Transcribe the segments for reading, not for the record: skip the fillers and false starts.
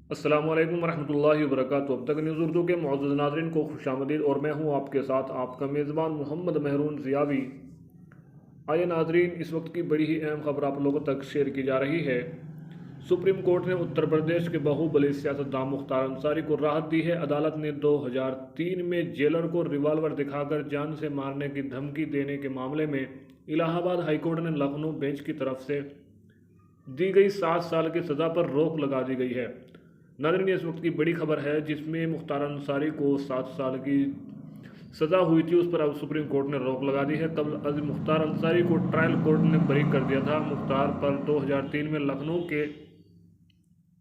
अस्सलामु अलैकुम वरहमतुल्लाहि वबरकातुहू। अब तक न्यूज़ उर्दू के मुअज़्ज़ज़ नाज़रीन को खुशामदीद और मैं हूँ आपके साथ आपका मेज़बान मोहम्मद महरून ज़ियावी। आइए नाज़रीन, इस वक्त की बड़ी ही अहम खबर आप लोगों तक शेयर की जा रही है। सुप्रीम कोर्ट ने उत्तर प्रदेश के बाहुबली सियासतदान मुख्तार अंसारी को राहत दी है। अदालत ने 2003 में जेलर को रिवाल्वर दिखाकर जान से मारने की धमकी देने के मामले में इलाहाबाद हाईकोर्ट ने लखनऊ बेंच की तरफ से दी गई 7 साल की सज़ा पर रोक लगा दी गई है। नाज़रीन, इस वक्त की बड़ी खबर है जिसमें मुख्तार अंसारी को 7 साल की सज़ा हुई थी, उस पर अब सुप्रीम कोर्ट ने रोक लगा दी है। कल मुख्तार अंसारी को ट्रायल कोर्ट ने बरी कर दिया था। मुख्तार पर 2003 में लखनऊ के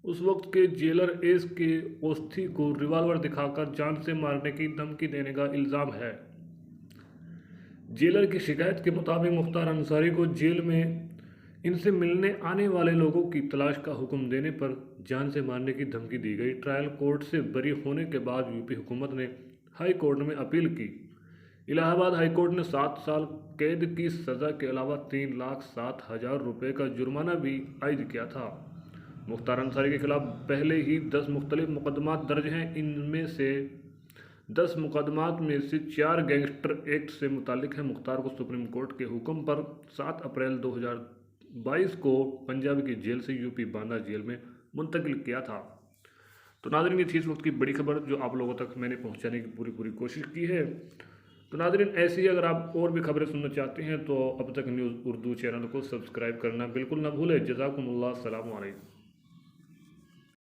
उस वक्त के जेलर एस के ओस्थी को रिवाल्वर दिखाकर जान से मारने की धमकी देने का इल्ज़ाम है। जेलर की शिकायत के मुताबिक मुख्तार अंसारी को जेल में इनसे मिलने आने वाले लोगों की तलाश का हुक्म देने पर जान से मारने की धमकी दी गई। ट्रायल कोर्ट से बरी होने के बाद यूपी हुकूमत ने हाई कोर्ट में अपील की। इलाहाबाद हाई कोर्ट ने 7 साल कैद की सज़ा के अलावा 3,07,000 रुपये का जुर्माना भी आयद किया था। मुख्तार अंसारी के खिलाफ पहले ही 10 मुख्तलिफ मुकदमात दर्ज हैं। इनमें से 10 मुकदमात में से 4 गैंगस्टर एक्ट से मुतालिक हैं। मुख्तार को सुप्रीम कोर्ट के हुक्म पर 7 अप्रैल 2022 को पंजाब की जेल से यूपी बांदा जेल में मुंतकिल किया था। तो नाज़रीन, ये थी इस वक्त की बड़ी खबर जो आप लोगों तक मैंने पहुंचाने की पूरी कोशिश की है। तो नाज़रीन, ऐसी ही अगर आप और भी खबरें सुनना चाहते हैं तो अब तक न्यूज़ उर्दू चैनल को सब्सक्राइब करना बिल्कुल ना भूलें। जज़ाकुमुल्लाह, अस्सलामु अलैकुम।